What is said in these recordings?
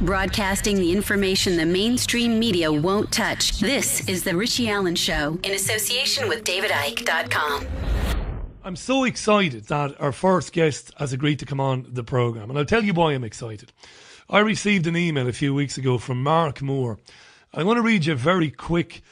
Broadcasting the information the mainstream media won't touch. This is The Richie Allen Show in association with DavidIke.com. I'm so excited that our first guest has agreed to come on the programme, and I'll tell you why I'm excited. I received an email a few weeks ago from Mark Moore. I'm going to read you a very quick,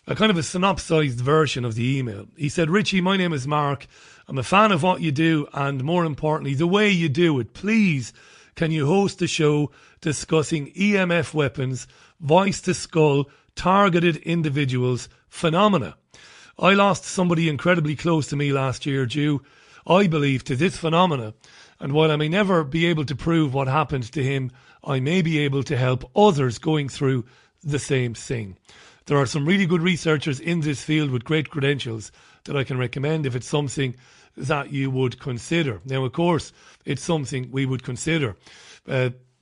a kind of a synopsised version of the email. He said, Richie, my name is Mark. I'm a fan of what you do and, more importantly, the way you do it. Please, can you host a show discussing EMF weapons, voice to skull, targeted individuals, phenomena? I lost somebody incredibly close to me last year due, I believe, to this phenomena. And while I may never be able to prove what happened to him, I may be able to help others going through the same thing. There are some really good researchers in this field with great credentials that I can recommend if it's something that you would consider. Now, of course, it's something we would consider.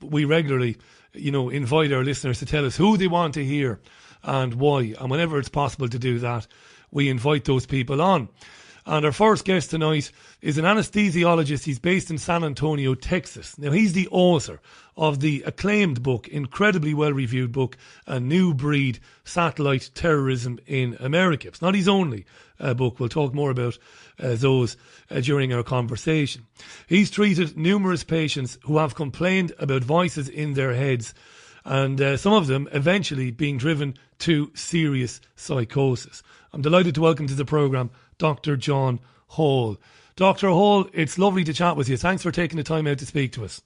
We regularly, invite our listeners to tell us who they want to hear and why. And whenever it's possible to do that, we invite those people on. And our first guest tonight is an anesthesiologist. He's based in San Antonio, Texas. Now, he's the author of the acclaimed book, incredibly well-reviewed book, A New Breed, Satellite Terrorism in America. It's not his only book. We'll talk more about those during our conversation. He's treated numerous patients who have complained about voices in their heads, and some of them eventually being driven to serious psychosis. I'm delighted to welcome to the programme Dr. John Hall. Dr. Hall, it's lovely to chat with you. Thanks for taking the time out to speak to us.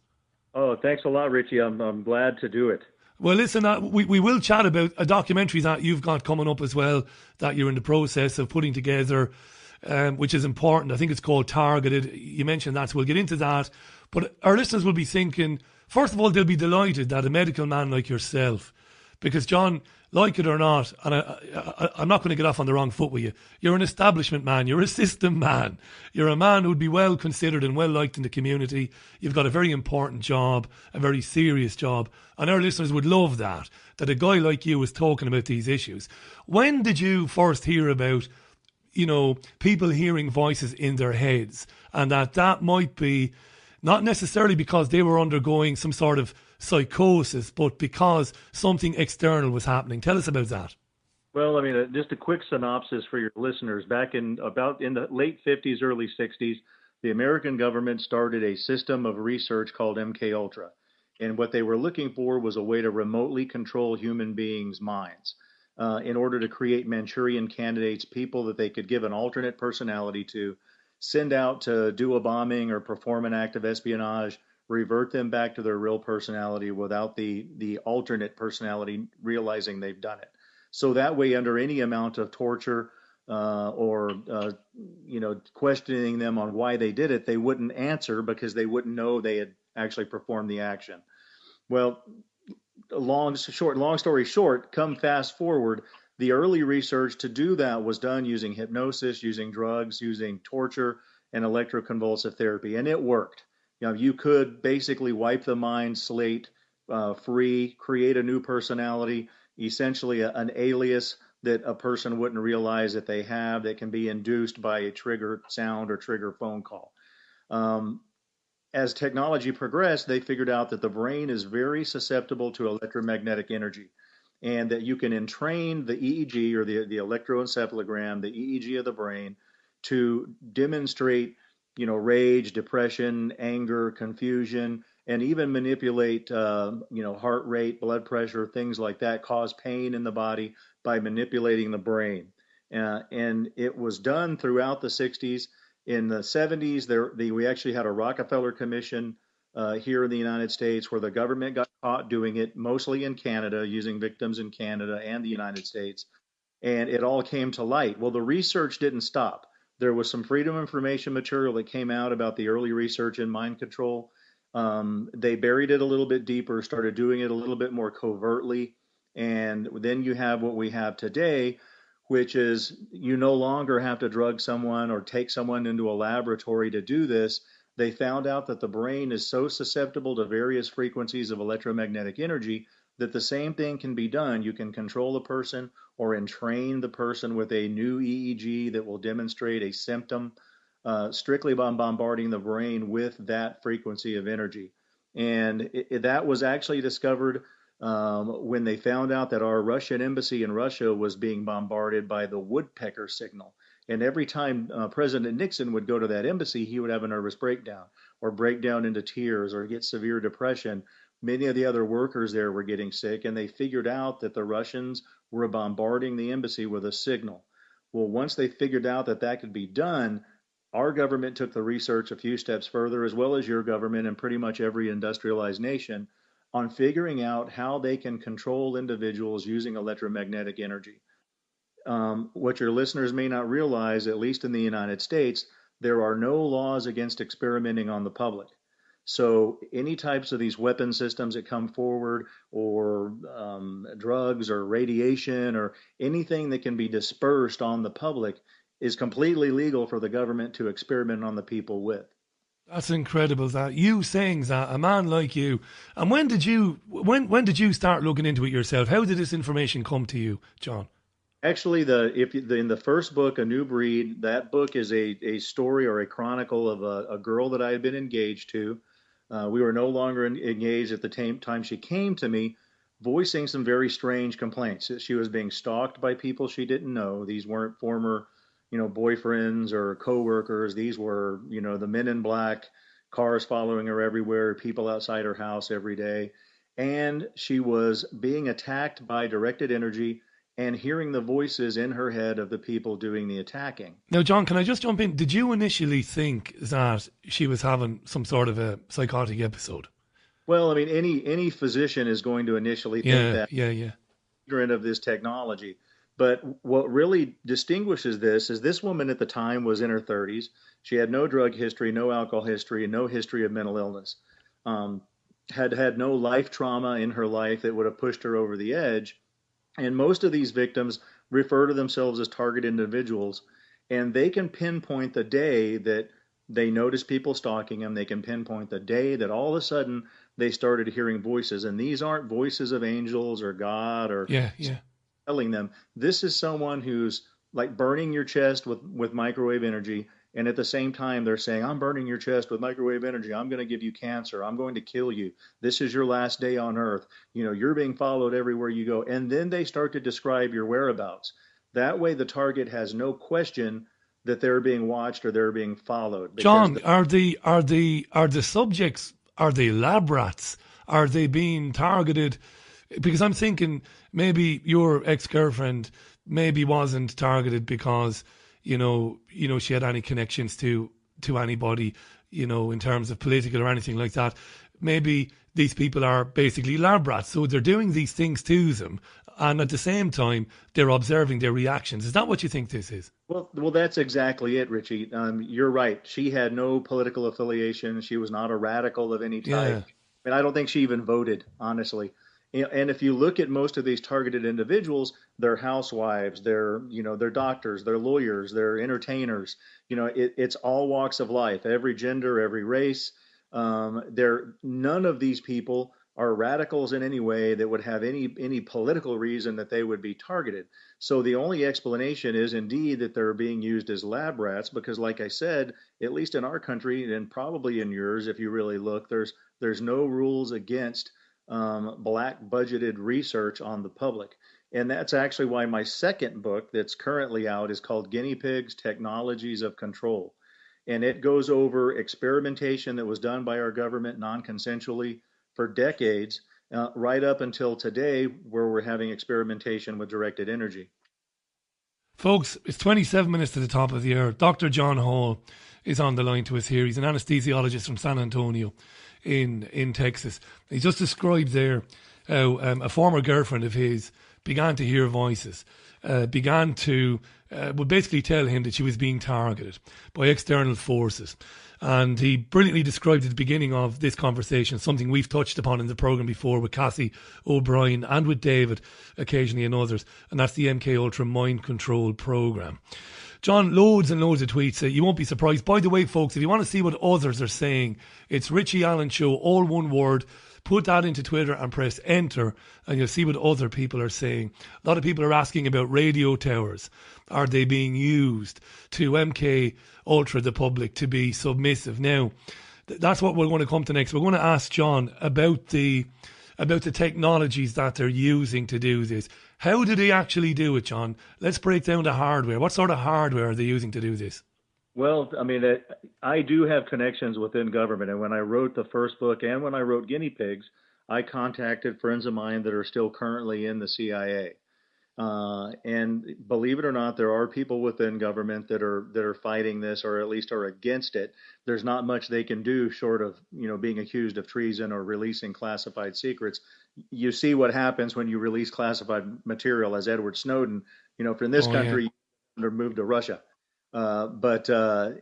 Oh, thanks a lot, Richie. I'm glad to do it. Well, listen, we will chat about a documentary that you've got coming up as well, that you're in the process of putting together, which is important. I think it's called Targeted. You mentioned that, so we'll get into that. But our listeners will be thinking, first of all, they'll be delighted that a medical man like yourself, because John, like it or not, and I'm not going to get off on the wrong foot with you, you're an establishment man, you're a system man, you're a man who'd be well considered and well liked in the community. You've got a very important job, a very serious job, and our listeners would love that a guy like you is talking about these issues. When did you first hear about, people hearing voices in their heads, and that might be not necessarily because they were undergoing some sort of psychosis, but because something external was happening? Tell us about that. Well, just a quick synopsis for your listeners. Back in the late 50s, early 60s, the American government started a system of research called MKUltra. And what they were looking for was a way to remotely control human beings' minds in order to create Manchurian candidates, people that they could give an alternate personality to, send out to do a bombing or perform an act of espionage, revert them back to their real personality without the alternate personality realizing they've done it. So that way, under any amount of torture or questioning them on why they did it, they wouldn't answer because they wouldn't know they had actually performed the action. Well, long story short, come fast forward, the early research to do that was done using hypnosis, using drugs, using torture, and electroconvulsive therapy, and it worked. You could basically wipe the mind slate free, create a new personality, essentially an alias that a person wouldn't realize that they have, that can be induced by a trigger sound or trigger phone call. As technology progressed, they figured out that the brain is very susceptible to electromagnetic energy, and that you can entrain the EEG or the electroencephalogram, the EEG of the brain, to demonstrate rage, depression, anger, confusion, and even manipulate, heart rate, blood pressure, things like that, cause pain in the body by manipulating the brain. And it was done throughout the 60s. In the 70s, we actually had a Rockefeller Commission here in the United States where the government got caught doing it, mostly in Canada, using victims in Canada and the United States. And it all came to light. Well, the research didn't stop. There was some Freedom of Information material that came out about the early research in mind control. They buried it a little bit deeper, started doing it a little bit more covertly. And then you have what we have today, which is you no longer have to drug someone or take someone into a laboratory to do this. They found out that the brain is so susceptible to various frequencies of electromagnetic energy that the same thing can be done. You can control a person or entrain the person with a new EEG that will demonstrate a symptom strictly by bombarding the brain with that frequency of energy. And that was actually discovered when they found out that our Russian embassy in Russia was being bombarded by the woodpecker signal. And every time President Nixon would go to that embassy, he would have a nervous breakdown or break down into tears or get severe depression. Many of the other workers there were getting sick, and they figured out that the Russians were bombarding the embassy with a signal. Well, once they figured out that that could be done, our government took the research a few steps further, as well as your government and pretty much every industrialized nation, on figuring out how they can control individuals using electromagnetic energy. What your listeners may not realize, at least in the United States, there are no laws against experimenting on the public. So any types of these weapon systems that come forward, or drugs or radiation or anything that can be dispersed on the public, is completely legal for the government to experiment on the people with. That's incredible, that you saying that, a man like you. And when did you start looking into it yourself? How did this information come to you, John? Actually, in the first book, A New Breed, that book is a story or a chronicle of a girl that I had been engaged to. We were no longer engaged at the time she came to me, voicing some very strange complaints. She was being stalked by people she didn't know. These weren't former, boyfriends or coworkers. These were, the men in black, cars following her everywhere, people outside her house every day. And she was being attacked by directed energy and hearing the voices in her head of the people doing the attacking. Now, John, can I just jump in? Did you initially think that she was having some sort of a psychotic episode? Well, I mean, any physician is going to initially think that. Ignorant of this technology. But what really distinguishes this is this woman at the time was in her 30s. She had no drug history, no alcohol history, and no history of mental illness. Had no life trauma in her life that would have pushed her over the edge. And most of these victims refer to themselves as target individuals, and they can pinpoint the day that they notice people stalking them. They can pinpoint the day that all of a sudden they started hearing voices. And these aren't voices of angels or God or telling them. This is someone who's like burning your chest with microwave energy. And at the same time, they're saying, I'm burning your chest with microwave energy. I'm going to give you cancer. I'm going to kill you. This is your last day on earth. You're being followed everywhere you go. And then they start to describe your whereabouts. That way, the target has no question that they're being watched or they're being followed. John, are the subjects, are they lab rats? Are they being targeted? Because I'm thinking maybe your ex-girlfriend maybe wasn't targeted because she had any connections to anybody, in terms of political or anything like that. Maybe these people are basically lab rats, so they're doing these things to them, and at the same time, they're observing their reactions. Is that what you think this is? Well, that's exactly it, Richie. You're right. She had no political affiliation. She was not a radical of any type. Yeah. I mean, I don't think she even voted, honestly. And if you look at most of these targeted individuals, they're housewives, they're doctors, they're lawyers, they're entertainers. It's all walks of life, every gender, every race. None of these people are radicals in any way that would have any political reason that they would be targeted. So the only explanation is indeed that they're being used as lab rats, because like I said, at least in our country and probably in yours, if you really look, there's no rules against black budgeted research on the public. And that's actually why my second book that's currently out is called Guinea Pigs, Technologies of Control. And it goes over experimentation that was done by our government non-consensually for decades, right up until today, where we're having experimentation with directed energy. Folks, it's 27 minutes to the top of the hour. Dr. John Hall is on the line to us here. He's an anesthesiologist from San Antonio in Texas. He just described there how a former girlfriend of his began to hear voices, would basically tell him that she was being targeted by external forces. And he brilliantly described at the beginning of this conversation something we've touched upon in the programme before with Cassie O'Brien and with David occasionally and others, and that's the MK Ultra Mind Control programme. John, loads and loads of tweets. You won't be surprised. By the way, folks, if you want to see what others are saying, it's Richie Allen Show, all one word. Put that into Twitter and press enter, and you'll see what other people are saying. A lot of people are asking about radio towers. Are they being used to MK Ultra the public to be submissive? Now, that's what we're going to come to next. We're going to ask John about the technologies that they're using to do this. How do they actually do it, John? Let's break down the hardware. What sort of hardware are they using to do this? Well, I mean, I do have connections within government. And when I wrote the first book and when I wrote Guinea Pigs, I contacted friends of mine that are still currently in the CIA. And believe it or not, there are people within government that are fighting this, or at least are against it. There's not much they can do short of, being accused of treason or releasing classified secrets. You see what happens when you release classified material, as Edward Snowden, from this country, yeah, moved to Russia. But the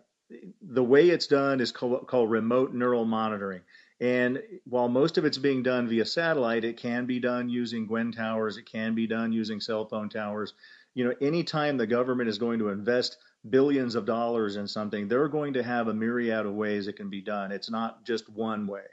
way it's done is called remote neural monitoring. And while most of it's being done via satellite, it can be done using Gwen towers. It can be done using cell phone towers. Anytime the government is going to invest billions of dollars in something, they're going to have a myriad of ways it can be done. It's not just one way.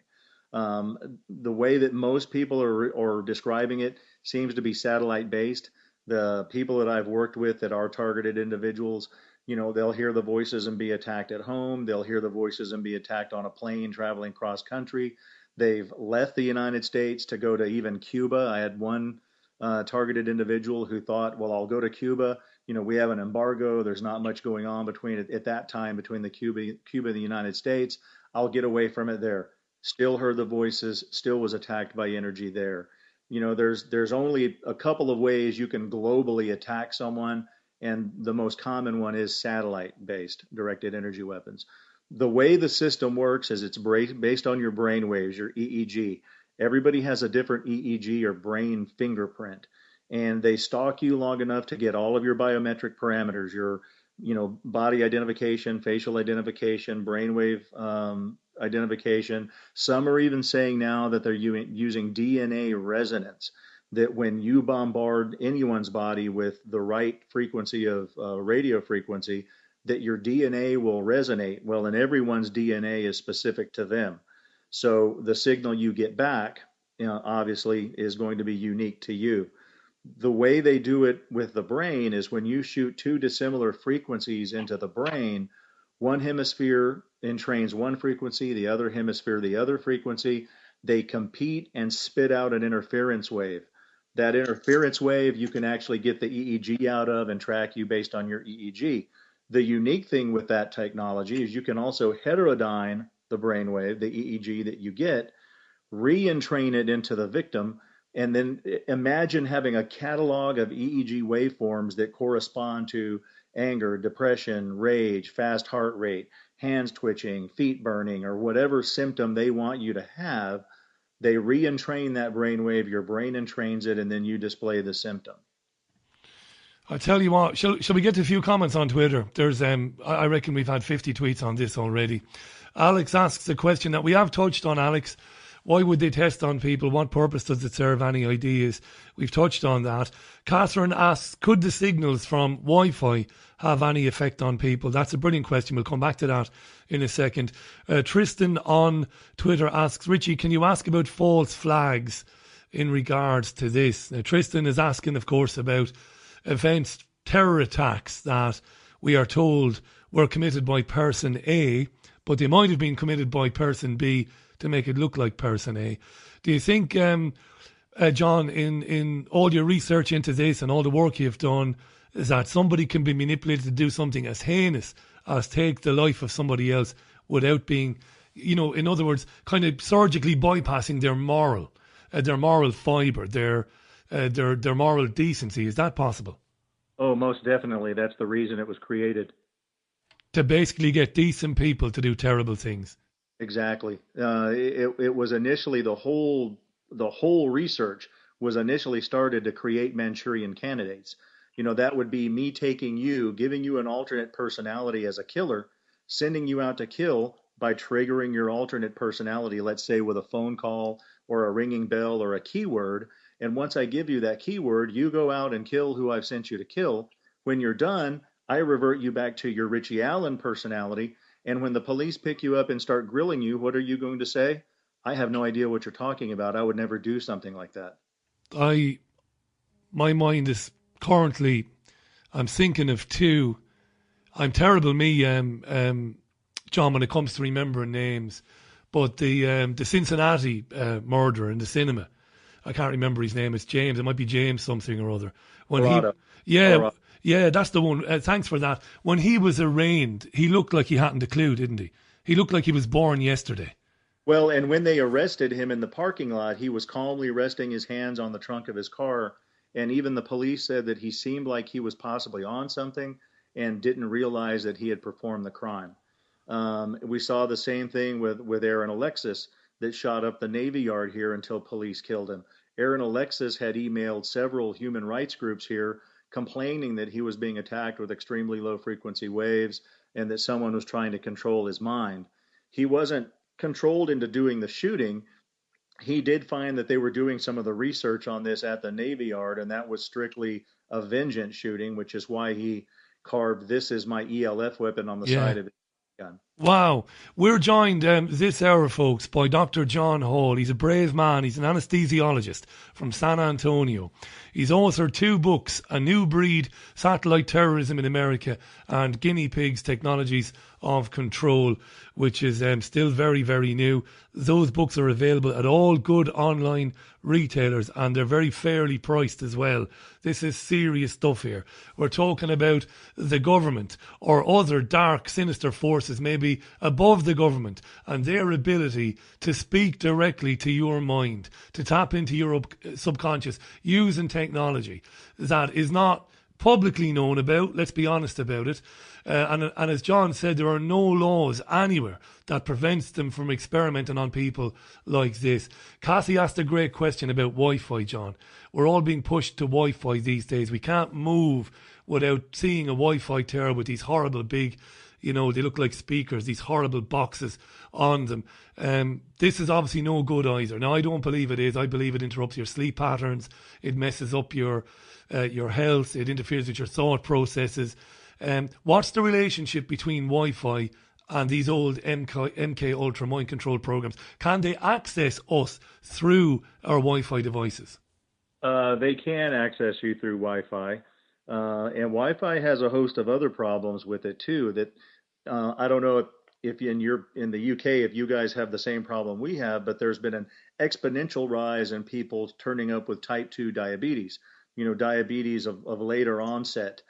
The way that most people are describing it seems to be satellite based. The people that I've worked with that are targeted individuals, they'll hear the voices and be attacked at home. They'll hear the voices and be attacked on a plane traveling cross country. They've left the United States to go to even Cuba. I had one targeted individual who thought, well, I'll go to Cuba. We have an embargo. There's not much going on at that time between the Cuba and the United States. I'll get away from it there. Still heard the voices, still was attacked by energy there. There's only a couple of ways you can globally attack someone. And the most common one is satellite-based directed energy weapons. The way the system works is it's based on your brain waves, your EEG. Everybody has a different EEG or brain fingerprint, and they stalk you long enough to get all of your biometric parameters, your body identification, facial identification, brainwave identification. Some are even saying now that they're using DNA resonance, that when you bombard anyone's body with the right frequency of radio frequency, that your DNA will resonate. Well, and everyone's DNA is specific to them. So the signal you get back, obviously, is going to be unique to you. The way they do it with the brain is when you shoot two dissimilar frequencies into the brain, one hemisphere entrains one frequency, the other hemisphere the other frequency. They compete and spit out an interference wave. That interference wave you can actually get the EEG out of and track you based on your EEG. The unique thing with that technology is you can also heterodyne the brainwave, the EEG that you get, re-entrain it into the victim, and then imagine having a catalog of EEG waveforms that correspond to anger, depression, rage, fast heart rate, hands twitching, feet burning, or whatever symptom they want you to have. They re-entrain that brainwave, your brain entrains it, and then you display the symptom. I tell you what, shall we get to a few comments on Twitter? There's, I reckon we've had 50 tweets on this already. Alex asks a question that we have touched on, Alex. Why would they test on people? What purpose does it serve? Any ideas? We've touched on that. Catherine asks, could the signals from Wi-Fi have any effect on people? That's a brilliant question. We'll come back to that in a second. Tristan on Twitter asks, Richie, can you ask about false flags in regards to this? Now, Tristan is asking, of course, about events, terror attacks that we are told were committed by person A, but they might have been committed by person B to make it look like person A. Do you think, John, in all your research into this and all the work you've done, is that somebody can be manipulated to do something as heinous as take the life of somebody else without being, in other words, kind of surgically bypassing their moral fibre, their moral decency? Is that possible? Oh, most definitely. That's the reason it was created. To basically get decent people to do terrible things. Exactly. It was initially the whole research was initially started to create Manchurian candidates. That would be me taking you, giving you an alternate personality as a killer, sending you out to kill by triggering your alternate personality, let's say with a phone call or a ringing bell or a keyword. And once I give you that keyword, you go out and kill who I've sent you to kill. When you're done, I revert you back to your Richie Allen personality. And when the police pick you up and start grilling you, what are you going to say? I have no idea what you're talking about. I would never do something like that. My mind is currently, I'm thinking of two. I'm terrible, me, John, when it comes to remembering names. But the Cincinnati murderer in the cinema, I can't remember his name. It's James. It might be James something or other. When Colorado. yeah, Colorado. yeah, that's the one. Thanks for that. When he was arraigned, he looked like he hadn't a clue, didn't he? He looked like he was born yesterday. Well, and when they arrested him in the parking lot, he was calmly resting his hands on the trunk of his car. And even the police said that he seemed like he was possibly on something and didn't realize that he had performed the crime. We saw the same thing with Aaron Alexis that shot up the Navy Yard here until police killed him. Aaron Alexis had emailed several human rights groups here complaining that he was being attacked with extremely low frequency waves and that someone was trying to control his mind. He wasn't controlled into doing the shooting. He did find that they were doing some of the research on this at the Navy Yard, and that was strictly a vengeance shooting, which is why he carved "This is my ELF weapon" on the side of his gun. Wow. We're joined this hour, folks, by Dr. John Hall. He's a brave man. He's an anesthesiologist from San Antonio. He's authored 2 books, A New Breed, Satellite Terrorism in America, and Guinea Pigs, Technologies of Control, which is still very, very new. Those books are available at all good online retailers, and they're very fairly priced as well. This is serious stuff here. We're talking about the government or other dark, sinister forces, maybe above the government, and their ability to speak directly to your mind, to tap into your subconscious using technology that is not publicly known about. Let's be honest about it. And as John said, there are no laws anywhere that prevents them from experimenting on people like this. Cassie asked a great question about Wi-Fi, John. We're all being pushed to Wi-Fi these days. We can't move without seeing a Wi-Fi tower with these horrible big, they look like speakers, these horrible boxes on them. This is obviously no good either. Now, I don't believe it is. I believe it interrupts your sleep patterns. It messes up your health. It interferes with your thought processes. What's the relationship between Wi-Fi and these old MK Ultra mind control programs? Can they access us through our Wi-Fi devices? They can access you through Wi-Fi. And Wi-Fi has a host of other problems with it too. That I don't know if in the UK, if you guys have the same problem we have, but there's been an exponential rise in people turning up with type 2 diabetes. Diabetes of later onset.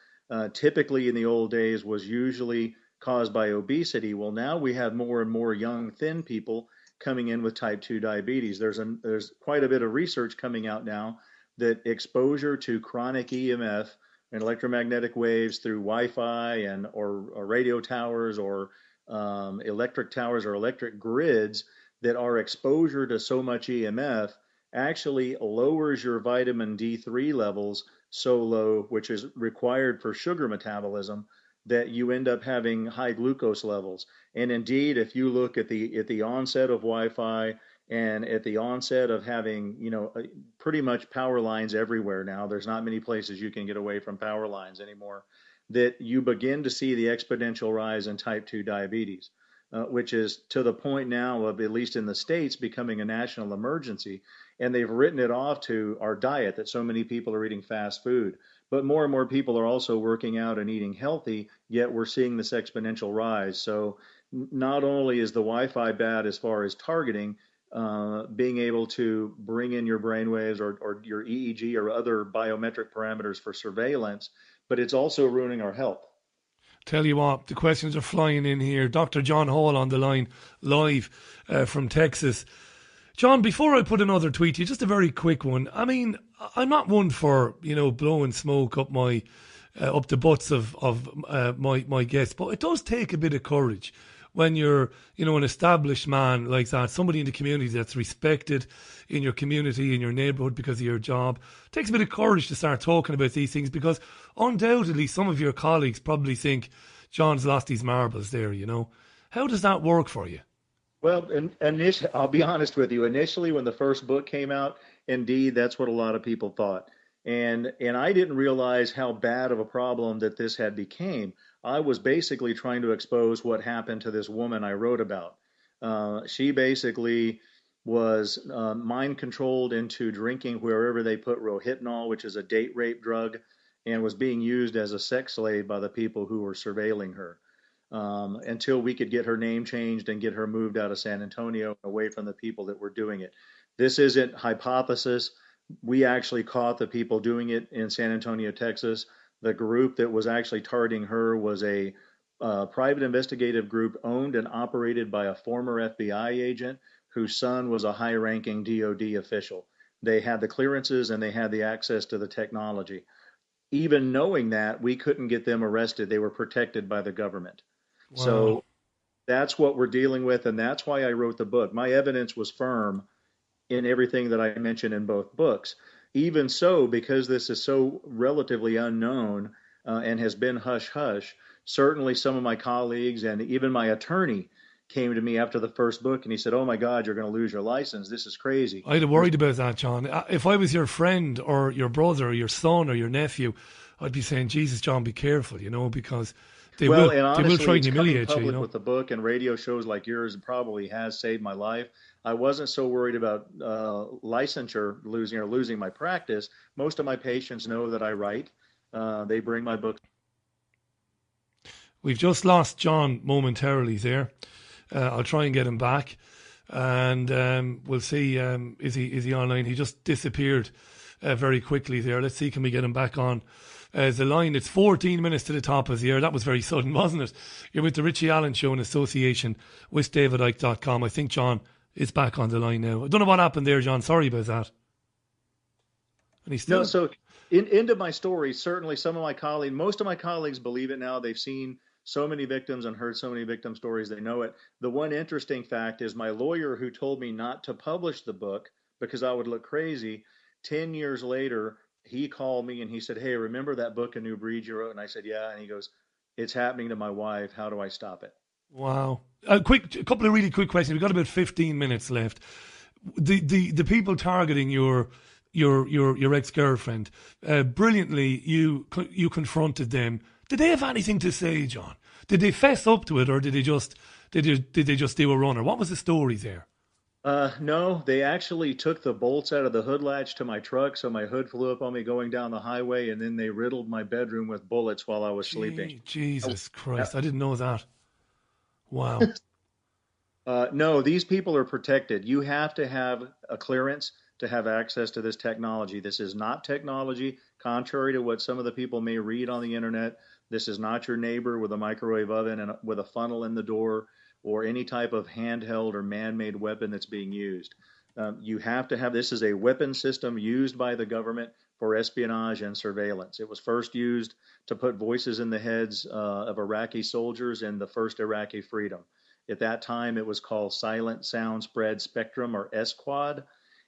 Typically in the old days was usually caused by obesity. Well, now we have more and more young, thin people coming in with type 2 diabetes. There's quite a bit of research coming out now that exposure to chronic EMF and electromagnetic waves through Wi-Fi or radio towers or electric towers or electric grids that are exposure to so much EMF actually lowers your vitamin D3 levels so low, which is required for sugar metabolism, that you end up having high glucose levels. And indeed, if you look at the onset of Wi-Fi and at the onset of having, pretty much power lines everywhere now, there's not many places you can get away from power lines anymore, that you begin to see the exponential rise in type 2 diabetes, which is to the point now of, at least in the States, becoming a national emergency. And they've written it off to our diet, that so many people are eating fast food. But more and more people are also working out and eating healthy, yet we're seeing this exponential rise. So not only is the Wi-Fi bad as far as targeting, being able to bring in your brainwaves or your EEG or other biometric parameters for surveillance, but it's also ruining our health. Tell you what, the questions are flying in here. Dr. John Hall on the line, live from Texas. John, before I put another tweet to you, just a very quick one. I mean, I'm not one for, blowing smoke up up the butts of my guests, but it does take a bit of courage when you're, an established man like that, somebody in the community that's respected in your community, in your neighbourhood because of your job. It takes a bit of courage to start talking about these things, because undoubtedly some of your colleagues probably think John's lost his marbles there, How does that work for you? Well, initially, I'll be honest with you. Initially, when the first book came out, indeed, that's what a lot of people thought. And I didn't realize how bad of a problem that this had became. I was basically trying to expose what happened to this woman I wrote about. She basically was mind controlled into drinking wherever they put rohypnol, which is a date rape drug, and was being used as a sex slave by the people who were surveilling her. until we could get her name changed and get her moved out of San Antonio away from the people that were doing it. This isn't hypothesis. We actually caught the people doing it in San Antonio, Texas. The group that was actually targeting her was a private investigative group owned and operated by a former FBI agent whose son was a high ranking DOD official. They had the clearances and they had the access to the technology. Even knowing that, we couldn't get them arrested. They were protected by the government. Wow. So that's what we're dealing with, and that's why I wrote the book. My evidence was firm in everything that I mentioned in both books. Even so, because this is so relatively unknown and has been hush-hush, certainly some of my colleagues and even my attorney came to me after the first book and he said, "Oh my God, you're going to lose your license. This is crazy." I'd have worried about that, John. If I was your friend or your brother or your son or your nephew, I'd be saying, "Jesus, John, be careful," because they will try and humiliate you. With the book and radio shows like yours, it probably has saved my life. I wasn't so worried about licensure losing my practice. Most of my patients know that I write. They bring my books. We've just lost John momentarily there. I'll try and get him back, and we'll see. Is he online? He just disappeared very quickly there. Let's see, can we get him back on the line? It's 14 minutes to the top of the year. That was very sudden, wasn't it? You're with the Richie Allen Show in association with DavidIcke.com. I think John is back on the line now. I don't know what happened there, John. Sorry about that. And he's still... No, so into my story, certainly most of my colleagues believe it now. They've seen so many victims and heard so many victim stories, they know it. The one interesting fact is my lawyer, who told me not to publish the book because I would look crazy, 10 years later, he called me and he said, "Hey, remember that book, A New Breed, you wrote?" And I said, "Yeah." And he goes, "It's happening to my wife. How do I stop it?" Wow. A couple of really quick questions. We've got about 15 minutes left. The people targeting your ex-girlfriend, brilliantly, you confronted them. Did they have anything to say, John? Did they fess up to it, or did they just do a runner? What was the story there? No, they actually took the bolts out of the hood latch to my truck, so my hood flew up on me going down the highway, and then they riddled my bedroom with bullets while I was sleeping. Jesus Christ, I didn't know that. Wow. No, these people are protected. You have to have a clearance to have access to this technology. This is not technology, contrary to what some of the people may read on the internet. This is not your neighbor with a microwave oven and with a funnel in the door, or any type of handheld or man-made weapon that's being used. You have to have, this is a weapon system used by the government for espionage and surveillance. It was first used to put voices in the heads of Iraqi soldiers in the first Iraqi freedom. At that time, it was called Silent Sound Spread Spectrum, or SQUAD,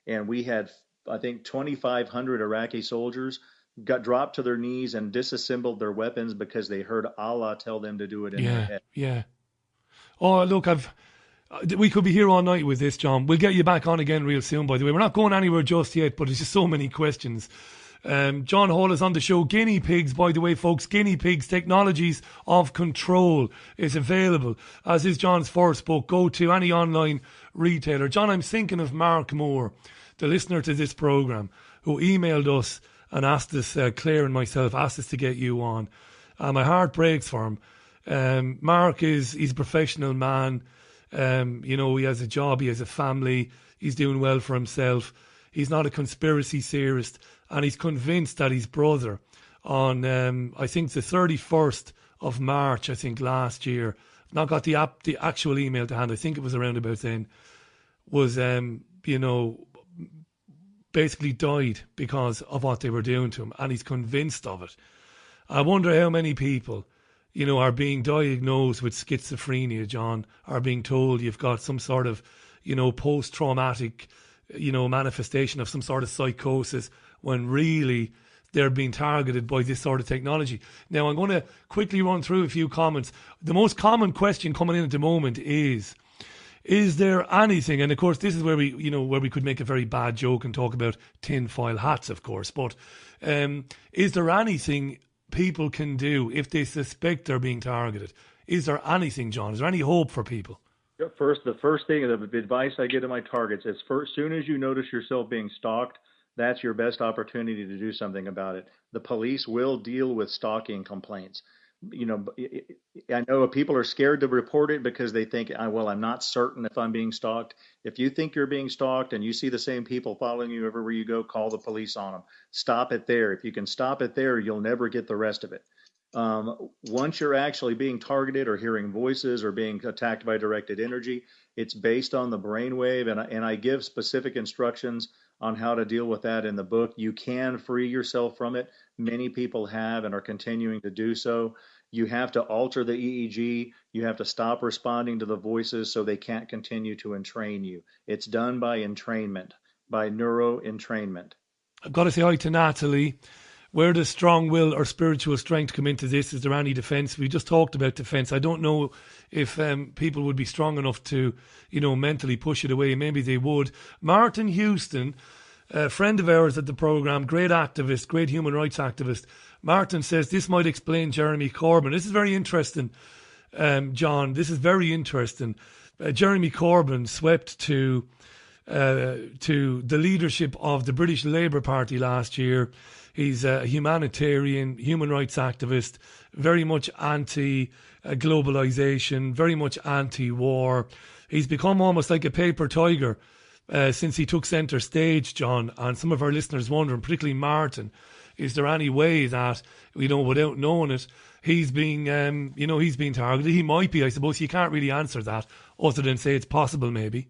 and we had, I think, 2,500 Iraqi soldiers got dropped to their knees and disassembled their weapons because they heard Allah tell them to do it in their head. Yeah. Oh, look, we could be here all night with this, John. We'll get you back on again real soon, by the way. We're not going anywhere just yet, but there's just so many questions. John Hall is on the show. Guinea pigs, by the way, folks. Guinea pigs, Technologies of Control is available, as is John's first book. Go to any online retailer. John, I'm thinking of Mark Moore, the listener to this programme, who emailed us and asked us, Claire and myself, asked us to get you on. My heart breaks for him. Mark he's a professional man. He has a job, he has a family, he's doing well for himself. He's not a conspiracy theorist, and he's convinced that his brother on, I think the 31st of March, I think last year, I've not got the actual email to hand, I think it was around about then, was, basically died because of what they were doing to him, and he's convinced of it. I wonder how many people, are being diagnosed with schizophrenia, John, are being told you've got some sort of, post-traumatic, manifestation of some sort of psychosis, when really they're being targeted by this sort of technology. Now, I'm going to quickly run through a few comments. The most common question coming in at the moment is there anything, and of course this is where we could make a very bad joke and talk about tinfoil hats, of course, but is there anything people can do if they suspect they're being targeted? Is there anything, John? Is there any hope for people? The first thing, the advice I give to my targets is, as soon as you notice yourself being stalked, that's your best opportunity to do something about it. The police will deal with stalking complaints. you know, I know people are scared to report it because they think, well, I'm not certain if I'm being stalked. If you think you're being stalked and you see the same people following you everywhere you go, call the police on them. Stop it there. If you can stop it there, you'll never get the rest of it. Once you're actually being targeted or hearing voices or being attacked by directed energy, it's based on the brainwave, and I give specific instructions on how to deal with that in the book. You can free yourself from it. Many people have and are continuing to do so. You have to alter the EEG. You have to stop responding to the voices so they can't continue to entrain you. It's done by entrainment, by neuro entrainment. I've got to say hi to Natalie. Where does strong will or spiritual strength come into this? Is there any defense? We just talked about defense. I don't know if people would be strong enough to, mentally push it away. Maybe they would. Martin Houston, a friend of ours at the program, great activist, great human rights activist. Martin says this might explain Jeremy Corbyn. This is very interesting, John. This is very interesting. Jeremy Corbyn swept to the leadership of the British Labour Party last year. He's a humanitarian, human rights activist, very much anti-globalisation, very much anti-war. He's become almost like a paper tiger since he took centre stage, John. And some of our listeners wondering, particularly Martin, is there any way that, without knowing it, he's being targeted? He might be, I suppose. You can't really answer that other than say it's possible, maybe.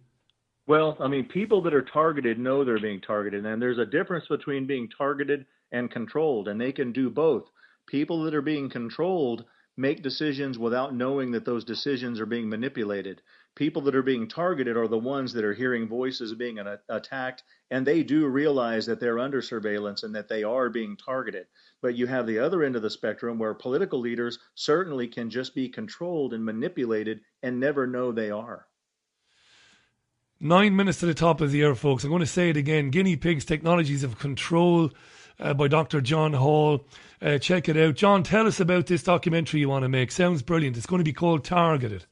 Well, I mean, people that are targeted know they're being targeted, and there's a difference between being targeted and controlled, and they can do both. People that are being controlled make decisions without knowing that those decisions are being manipulated. People that are being targeted are the ones that are hearing voices being attacked, and they do realize that they're under surveillance and that they are being targeted. But you have the other end of the spectrum where political leaders certainly can just be controlled and manipulated and never know they are. 9 minutes to the top of the hour, folks. I'm going to say it again. Guinea Pigs, Technologies of Control by Dr. John Hall. Check it out. John, tell us about this documentary you want to make. Sounds brilliant. It's going to be called Targeted.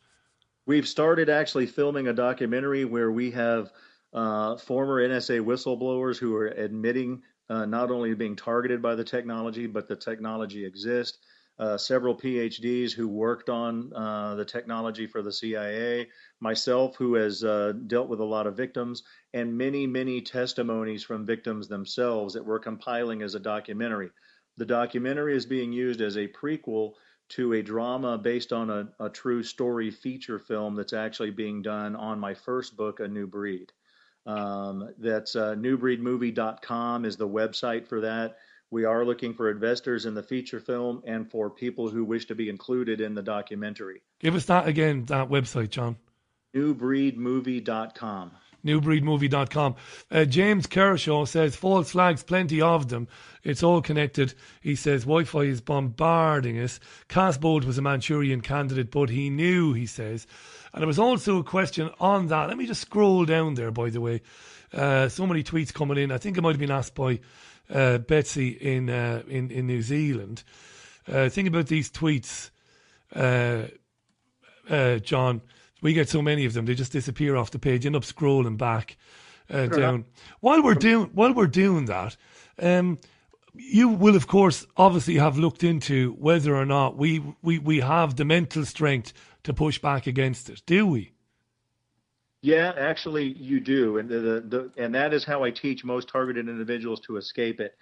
We've started actually filming a documentary where we have former NSA whistleblowers who are admitting not only being targeted by the technology, but the technology exists. Several PhDs who worked on the technology for the CIA, myself who has dealt with a lot of victims, and many, many testimonies from victims themselves that we're compiling as a documentary. The documentary is being used as a prequel to a drama based on a true story feature film that's actually being done on my first book, A New Breed. That's newbreedmovie.com is the website for that. We are looking for investors in the feature film and for people who wish to be included in the documentary. Give us that again, that website, John. Newbreedmovie.com. Newbreedmovie.com. James Kershaw says, false flags, plenty of them. It's all connected. He says, Wi-Fi is bombarding us. Casbold was a Manchurian candidate, but he knew, he says. And there was also a question on that. Let me just scroll down there, by the way. So many tweets coming in. I think it might have been asked by Betsy in New Zealand. Think about these tweets, John. We get so many of them; they just disappear off the page. You end up scrolling back down. While we're doing that, you will, of course, obviously have looked into whether or not we have the mental strength to push back against it. Do we? Yeah, actually, you do, and and that is how I teach most targeted individuals to escape it.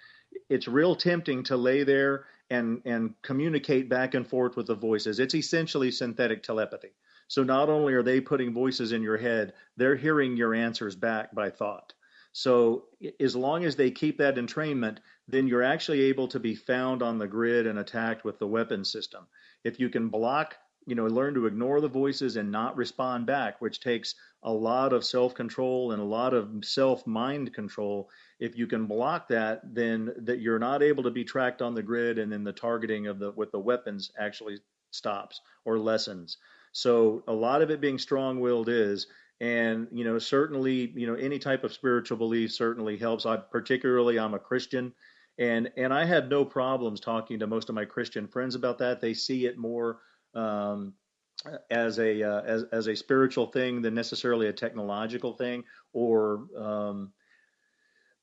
It's real tempting to lay there and communicate back and forth with the voices. It's essentially synthetic telepathy. So not only are they putting voices in your head, they're hearing your answers back by thought. So as long as they keep that entrainment, then you're actually able to be found on the grid and attacked with the weapon system. If you can block, learn to ignore the voices and not respond back, which takes a lot of self-control and a lot of self-mind control. If you can block that, then that you're not able to be tracked on the grid, and then the targeting with the weapons actually stops or lessens. So a lot of it being strong-willed is, and certainly any type of spiritual belief certainly helps. I'm a Christian, and I have no problems talking to most of my Christian friends about that. They see it more as a spiritual thing than necessarily a technological thing, or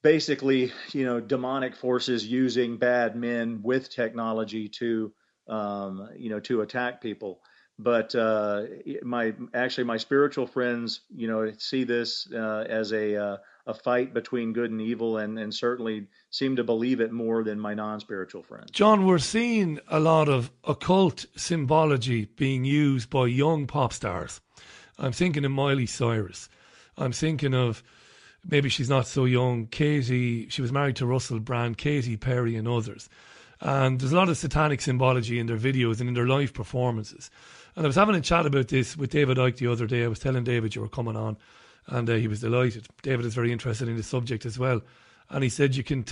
basically demonic forces using bad men with technology to to attack people. But my spiritual friends, see this as a fight between good and evil, and certainly seem to believe it more than my non-spiritual friends. John, we're seeing a lot of occult symbology being used by young pop stars. I'm thinking of Miley Cyrus. I'm thinking of, maybe she's not so young, Katy. She was married to Russell Brand, Katy Perry and others. And there's a lot of satanic symbology in their videos and in their live performances. And I was having a chat about this with David Icke the other day. I was telling David you were coming on, and he was delighted. David is very interested in the subject as well. And he said you can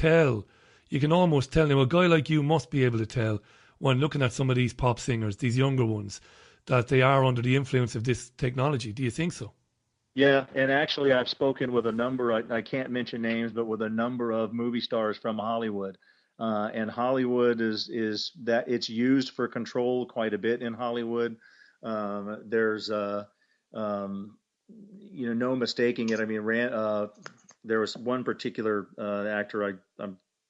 almost tell. Now, a guy like you must be able to tell when looking at some of these pop singers, these younger ones, that they are under the influence of this technology. Do you think so? Yeah, and actually I've spoken with a number, I can't mention names, but with a number of movie stars from Hollywood. And Hollywood is that it's used for control quite a bit in Hollywood. There's no mistaking it. I mean, there was one particular actor,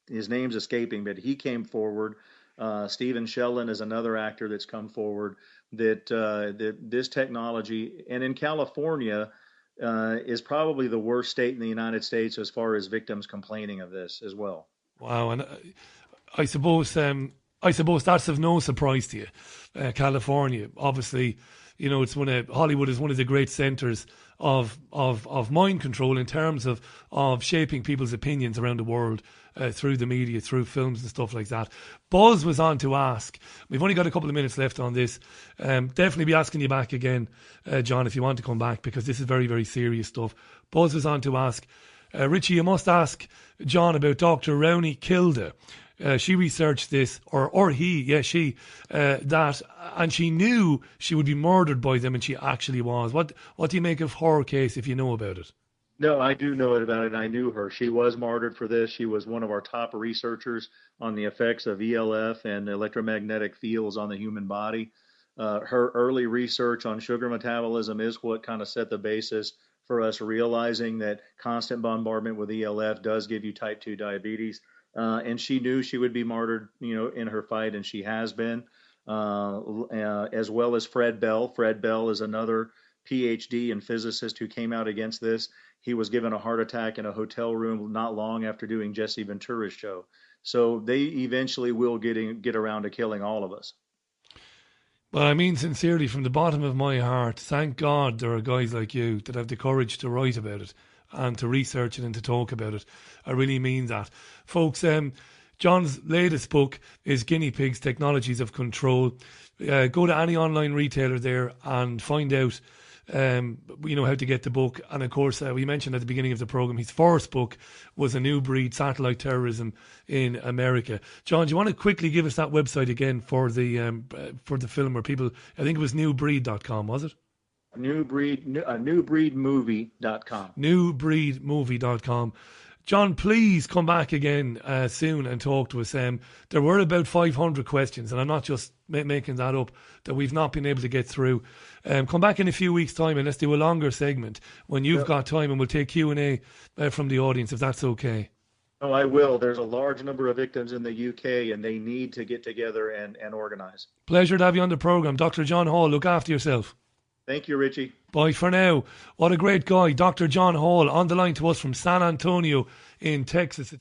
his name's escaping, but he came forward. Stephen Sheldon is another actor that's come forward that this technology, and in California, is probably the worst state in the United States as far as victims complaining of this as well. Wow, and I suppose that's of no surprise to you. California, obviously, it's Hollywood is one of the great centres of mind control in terms of shaping people's opinions around the world through the media, through films and stuff like that. Buzz was on to ask, we've only got a couple of minutes left on this, definitely be asking you back again, John, if you want to come back, because this is very, very serious stuff. Buzz was on to ask, Richie, you must ask John about Dr. Rowney Kilda. She researched this, she, and she knew she would be murdered by them, and she actually was. What do you make of her case, if you know about it? No, I do know about it. I knew her. She was martyred for this. She was one of our top researchers on the effects of ELF and electromagnetic fields on the human body. Her early research on sugar metabolism is what kind of set the basis for us realizing that constant bombardment with ELF does give you type 2 diabetes. And she knew she would be martyred, in her fight, and she has been, as well as Fred Bell. Fred Bell is another PhD and physicist who came out against this. He was given a heart attack in a hotel room not long after doing Jesse Ventura's show. So they eventually will get around to killing all of us. Well, I mean, sincerely, from the bottom of my heart, thank God there are guys like you that have the courage to write about it and to research it and to talk about it. I really mean that. Folks, John's latest book is Guinea Pigs, Technologies of Control. Go to any online retailer there and find out how to get the book. And of course, we mentioned at the beginning of the program, his first book was A New Breed, Satellite Terrorism in America. John, do you want to quickly give us that website again for the film where people, I think it was newbreed.com, was it? Newbreedmovie.com. Newbreedmovie.com. John, please come back again soon and talk to us. There were about 500 questions, and I'm not just making that up, that we've not been able to get through. Come back in a few weeks' time and let's do a longer segment when you've got time, and we'll take Q&A from the audience, if that's okay. Oh, I will. There's a large number of victims in the UK, and they need to get together and organise. Pleasure to have you on the programme. Dr. John Hall, look after yourself. Thank you, Richie. Bye for now. What a great guy. Dr. John Hall on the line to us from San Antonio in Texas.